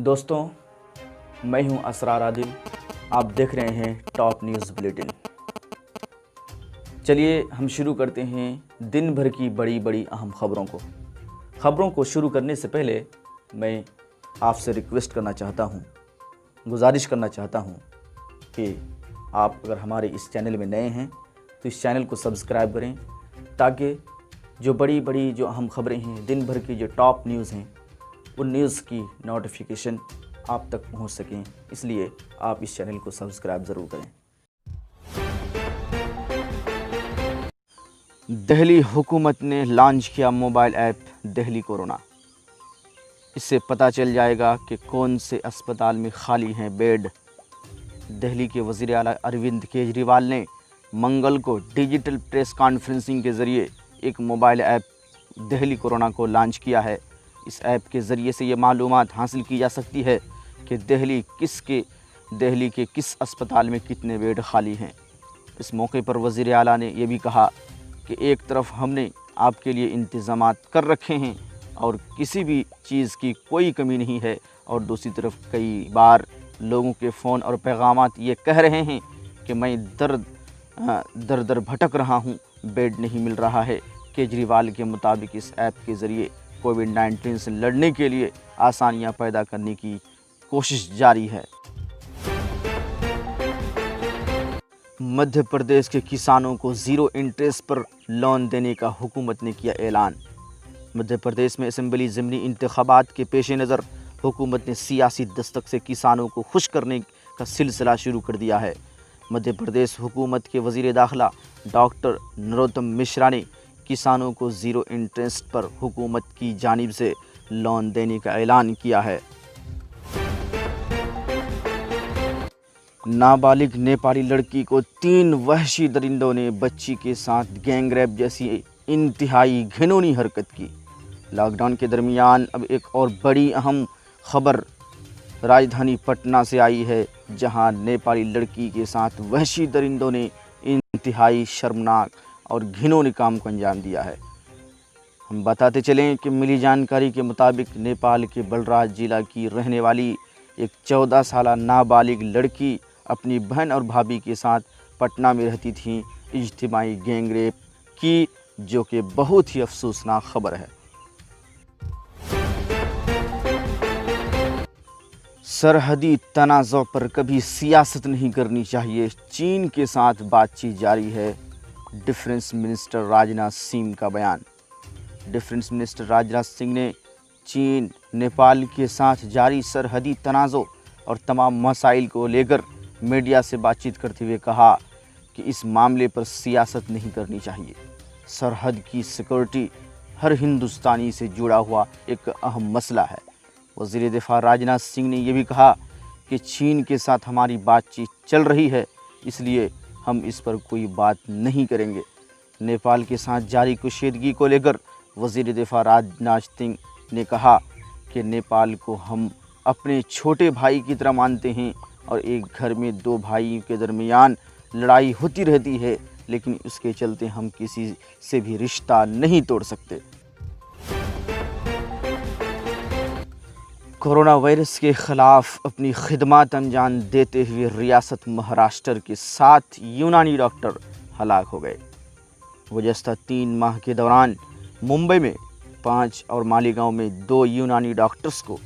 دوستوں، میں ہوں اسرار عادل. آپ دیکھ رہے ہیں ٹاپ نیوز بلیٹن. چلیے ہم شروع کرتے ہیں دن بھر کی بڑی اہم خبروں کو شروع کرنے سے پہلے میں آپ سے ریکویسٹ کرنا چاہتا ہوں، گزارش کرنا چاہتا ہوں کہ آپ اگر ہمارے اس چینل میں نئے ہیں تو اس چینل کو سبسکرائب کریں تاکہ جو بڑی جو اہم خبریں ہیں، دن بھر کی جو ٹاپ نیوز ہیں، ان نیوز کی نوٹیفیکیشن آپ تک پہنچ سکیں. اس لیے آپ اس چینل کو سبسکرائب ضرور کریں. دہلی حکومت نے لانچ کیا موبائل ایپ دہلی کورونا. اس سے پتہ چل جائے گا کہ کون سے اسپتال میں خالی ہیں بیڈ. دہلی کے وزیر اعلیٰ اروند کیجریوال نے منگل کو ڈیجیٹل پریس کانفرنسنگ کے ذریعے ایک موبائل ایپ دہلی کورونا کو لانچ کیا ہے. اس ایپ کے ذریعے سے یہ معلومات حاصل کی جا سکتی ہے کہ دہلی کے کس اسپتال میں کتنے بیڈ خالی ہیں. اس موقع پر وزیر اعلیٰ نے یہ بھی کہا کہ ایک طرف ہم نے آپ کے لیے انتظامات کر رکھے ہیں اور کسی بھی چیز کی کوئی کمی نہیں ہے، اور دوسری طرف کئی بار لوگوں کے فون اور پیغامات یہ کہہ رہے ہیں کہ میں در بھٹک رہا ہوں، بیڈ نہیں مل رہا ہے. کیجریوال کے مطابق اس ایپ کے ذریعے کووڈ-19 سے لڑنے کے لیے آسانیاں پیدا کرنے کی کوشش جاری ہے. مدھیہ پردیش کے کسانوں کو زیرو انٹرسٹ پر لون دینے کا حکومت نے کیا اعلان. مدھیہ پردیش میں اسمبلی ضمنی انتخابات کے پیش نظر حکومت نے سیاسی دستک سے کسانوں کو خوش کرنے کا سلسلہ شروع کر دیا ہے. مدھیہ پردیش حکومت کے وزیر داخلہ ڈاکٹر نروتم مشرا نے کسانوں کو زیرو انٹرسٹ پر حکومت کی جانب سے لون دینے کا اعلان کیا ہے. نابالغ نیپالی لڑکی کو 3 وحشی درندوں نے بچی کے ساتھ گینگ ریپ جیسی انتہائی گھناؤنی حرکت کی. لاک ڈاؤن کے درمیان اب ایک اور بڑی اہم خبر راجدھانی پٹنہ سے آئی ہے، جہاں نیپالی لڑکی کے ساتھ وحشی درندوں نے انتہائی شرمناک اور گھناؤنے کام کو انجام دیا ہے. ہم بتاتے چلیں کہ ملی جانکاری کے مطابق نیپال کے بلراج ضلع کی رہنے والی ایک 14 سالہ نابالغ لڑکی اپنی بہن اور بھابھی کے ساتھ پٹنہ میں رہتی تھیں. اجتماعی گینگ ریپ کی، جو کہ بہت ہی افسوسناک خبر ہے. سرحدی تنازع پر کبھی سیاست نہیں کرنی چاہیے، چین کے ساتھ بات چیت جاری ہے. ڈیفنس منسٹر راجناتھ سنگھ کا بیان. ڈیفنس منسٹر راجناتھ سنگھ نے چین نیپال کے ساتھ جاری سرحدی تنازع اور تمام مسائل کو لے کر میڈیا سے بات چیت کرتے ہوئے کہا کہ اس معاملے پر سیاست نہیں کرنی چاہیے. سرحد کی سیکورٹی ہر ہندوستانی سے جڑا ہوا ایک اہم مسئلہ ہے. وزیر دفاع راجناتھ سنگھ نے یہ بھی کہا کہ چین کے ساتھ ہماری بات چیت چل رہی ہے، اس لیے ہم اس پر کوئی بات نہیں کریں گے. نیپال کے ساتھ جاری کشیدگی کو لے کر وزیر دفاع راجناتھ سنگھ نے کہا کہ نیپال کو ہم اپنے چھوٹے بھائی کی طرح مانتے ہیں اور ایک گھر میں 2 بھائیوں کے درمیان لڑائی ہوتی رہتی ہے، لیکن اس کے چلتے ہم کسی سے بھی رشتہ نہیں توڑ سکتے. کورونا وائرس کے خلاف اپنی خدمات انجام دیتے ہوئے ریاست مہاراشٹر کے 7 یونانی ڈاکٹر ہلاک ہو گئے. گزشتہ 3 ماہ کے دوران ممبئی میں 5 اور مالیگاؤں میں 2 یونانی ڈاکٹرز کو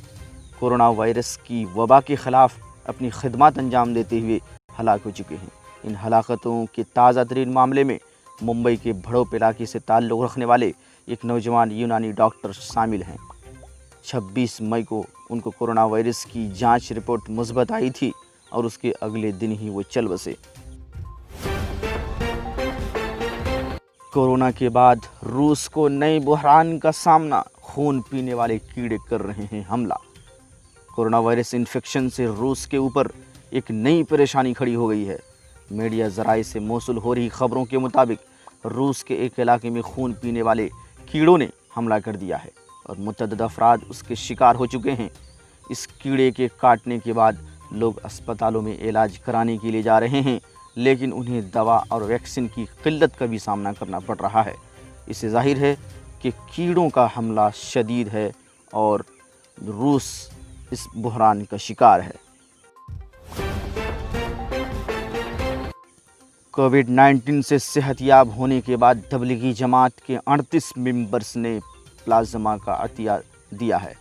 کورونا وائرس کی وبا کے خلاف اپنی خدمات انجام دیتے ہوئے ہلاک ہو چکے ہیں. ان ہلاکتوں کے تازہ ترین معاملے میں ممبئی کے بھڑوپ علاقے سے تعلق رکھنے والے ایک نوجوان یونانی ڈاکٹر شامل ہیں. 26 مئی کو ان کو کورونا وائرس کی جانچ رپورٹ مثبت آئی تھی اور اس کے اگلے دن ہی وہ چل بسے. کورونا کے بعد روس کو نئے بحران کا سامنا، خون پینے والے کیڑے کر رہے ہیں حملہ. کورونا وائرس انفیکشن سے روس کے اوپر ایک نئی پریشانی کھڑی ہو گئی ہے. میڈیا ذرائع سے موصول ہو رہی خبروں کے مطابق روس کے ایک علاقے میں خون پینے والے کیڑوں نے حملہ کر دیا ہے اور متعدد افراد اس کے شکار ہو چکے ہیں. اس کیڑے کے کاٹنے کے بعد لوگ اسپتالوں میں علاج کرانے کے لیے جا رہے ہیں، لیکن انہیں دوا اور ویکسین کی قلت کا بھی سامنا کرنا پڑ رہا ہے. اس سے ظاہر ہے کہ کیڑوں کا حملہ شدید ہے اور روس اس بحران کا شکار ہے۔ کووڈ-19 سے صحت یاب ہونے کے بعد تبلیغی جماعت کے 38 ممبرس نے پلازما کا عطیہ دیا ہے۔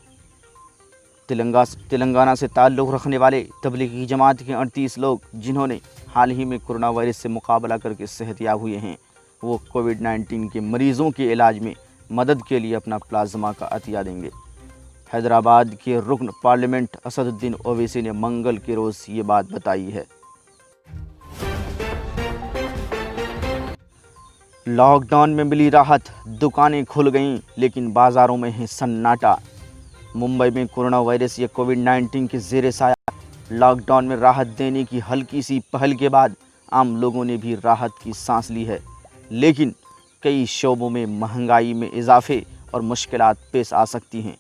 تلنگانہ سے تعلق رکھنے والے تبلیغی جماعت کے 38 لوگ جنہوں نے حال ہی میں کورونا وائرس سے مقابلہ کر کے صحت یاب ہوئے ہیں، وہ کووڈ-19 کے مریضوں کے علاج میں مدد کے لیے اپنا پلازما کا عطیہ دیں گے۔ حیدرآباد کے رکن پارلیمنٹ اسد الدین اویسی نے منگل کے روز یہ بات بتائی ہے۔ لاک ڈاؤن میں ملی راحت، دکانیں کھل گئیں لیکن بازاروں میں ہے سناٹا۔ ممبئی میں کورونا وائرس یا کووڈ-19 کے زیر سایہ لاک ڈاؤن میں راحت دینے کی ہلکی سی پہل کے بعد عام لوگوں نے بھی راحت کی سانس لی ہے، لیکن کئی شعبوں میں مہنگائی میں اضافے اور مشکلات پیش آ سکتی ہیں۔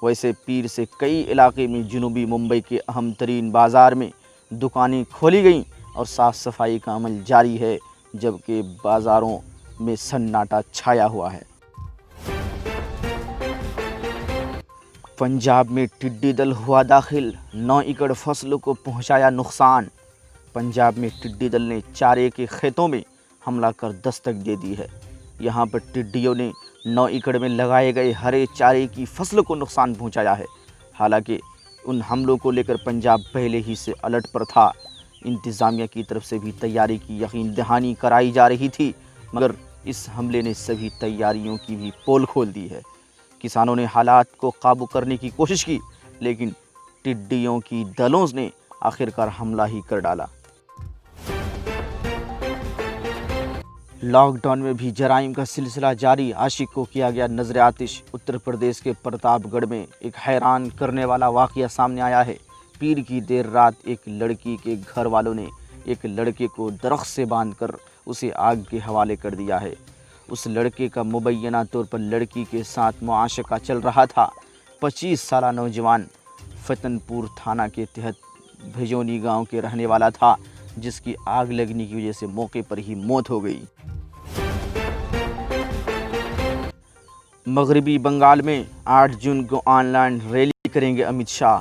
ویسے پیر سے کئی علاقے میں جنوبی ممبئی کے اہم ترین بازار میں دکانیں کھولی گئیں اور صاف صفائی کا عمل جاری ہے، جبکہ بازاروں میں سناٹا چھایا ہوا ہے۔ پنجاب میں ٹڈی دل ہوا داخل، 9 ایکڑ فصلوں کو پہنچایا نقصان۔ پنجاب میں ٹڈی دل نے چارے کے کھیتوں میں حملہ کر دستک دے دی ہے۔ یہاں پر ٹڈیوں نے 9 ایکڑ میں لگائے گئے ہرے چارے کی فصل کو نقصان پہنچایا ہے۔ حالانکہ ان حملوں کو لے کر پنجاب پہلے ہی سے الرٹ پر تھا۔ انتظامیہ کی طرف سے بھی تیاری کی یقین دہانی کرائی جا رہی تھی، مگر اس حملے نے سبھی تیاریوں کی بھی پول کھول دی ہے۔ کسانوں نے حالات کو قابو کرنے کی کوشش کی، لیکن ٹڈیوں کی دلوں نے آخرکار حملہ ہی کر ڈالا۔ لاک ڈاؤن میں بھی جرائم کا سلسلہ جاری، عاشق کو کیا گیا نظر آتش۔ اتر پردیش کے پرتاپ گڑھ میں ایک حیران کرنے والا واقعہ سامنے آیا ہے۔ پیر کی دیر رات ایک لڑکی کے گھر والوں نے ایک لڑکے کو درخت سے باندھ کر اسے آگ کے حوالے کر دیا ہے۔ اس لڑکے کا مبینہ طور پر لڑکی کے ساتھ معاشقہ چل رہا تھا۔ 25 سالہ نوجوان فتن پور تھانہ کے تحت بھجونی گاؤں کے رہنے والا تھا، جس کی آگ لگنے کی وجہ سے موقع پر ہی موت ہو گئی۔ مغربی بنگال میں 8 جون کو آن لائن ریلی کریں گے امت شاہ۔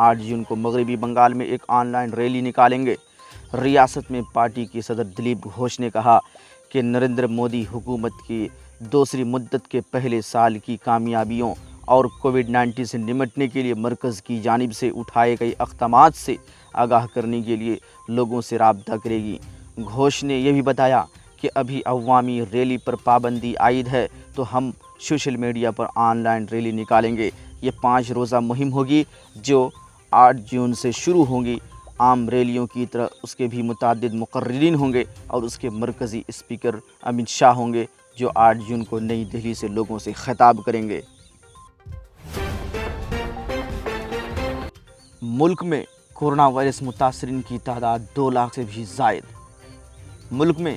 8 جون کو مغربی بنگال میں ایک آن لائن ریلی نکالیں گے۔ ریاست میں پارٹی کے صدر دلیپ گھوش نے کہا کہ نریندر مودی حکومت کی دوسری مدت کے پہلے سال کی کامیابیوں اور کووڈ-19 سے نمٹنے کے لیے مرکز کی جانب سے اٹھائے گئے اقدامات سے آگاہ کرنے کے لیے لوگوں سے رابطہ کرے گی۔ گھوش نے یہ بھی بتایا کہ ابھی عوامی ریلی پر پابندی عائد ہے تو ہم سوشل میڈیا پر آن لائن ریلی نکالیں گے۔ یہ 5 روزہ مہم ہوگی جو 8 جون سے شروع ہوں گی۔ عام ریلیوں کی طرح اس کے بھی متعدد مقررین ہوں گے اور اس کے مرکزی اسپیکر امت شاہ ہوں گے، جو 8 جون کو نئی دہلی سے لوگوں سے خطاب کریں گے۔ ملک میں کورونا وائرس متاثرین کی تعداد 2 لاکھ سے بھی زائد۔ ملک میں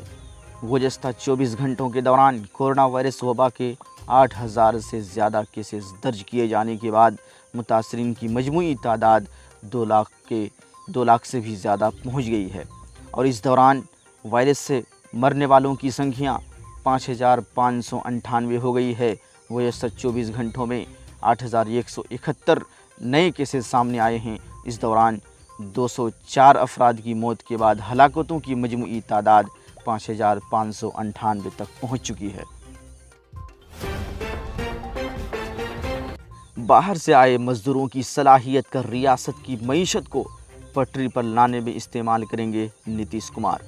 گزشتہ 24 گھنٹوں کے دوران کورونا وائرس وبا کے 8,000 سے زیادہ کیسز درج کیے جانے کے بعد متاثرین کی مجموعی تعداد 2 لاکھ سے بھی زیادہ پہنچ گئی ہے، اور اس دوران وائرس سے مرنے والوں کی سنکھیا 5,598 ہو گئی ہے۔ گزشتہ 24 گھنٹوں میں 8,171 نئے کیسز سامنے آئے ہیں۔ اس دوران 204 افراد کی موت کے بعد ہلاکتوں کی مجموعی تعداد 5,598 تک پہنچ چکی ہے۔ باہر سے آئے مزدوروں کی صلاحیت کا ریاست کی معیشت کو پٹری پر لانے میں استعمال کریں گے نتیش کمار۔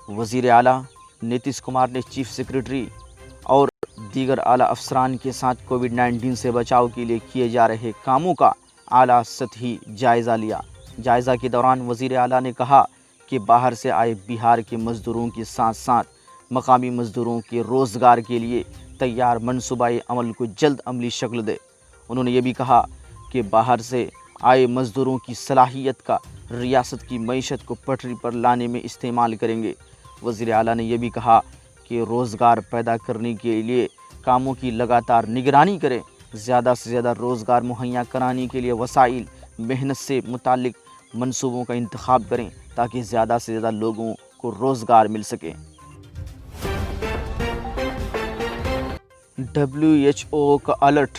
وزیر اعلیٰ نتیش کمار نے چیف سیکرٹری اور دیگر اعلیٰ افسران کے ساتھ کووڈ-19 سے بچاؤ کے لیے کیے جا رہے کاموں کا اعلیٰ سطحی جائزہ لیا۔ جائزہ کے دوران وزیر اعلیٰ نے کہا کہ باہر سے آئے بہار کے مزدوروں کے ساتھ ساتھ مقامی مزدوروں کے روزگار کے لیے تیار منصوبہ عمل کو جلد عملی شکل دے۔ انہوں نے یہ بھی کہا کہ باہر سے آئے مزدوروں کی صلاحیت کا ریاست کی معیشت کو پٹری پر لانے میں استعمال کریں گے۔ وزیر اعلیٰ نے یہ بھی کہا کہ روزگار پیدا کرنے کے لیے کاموں کی لگاتار نگرانی کریں، زیادہ سے زیادہ روزگار مہیا کرانے کے لیے وسائل محنت سے متعلق منصوبوں کا انتخاب کریں تاکہ زیادہ سے زیادہ لوگوں کو روزگار مل سکے۔ WHO کا الرٹ،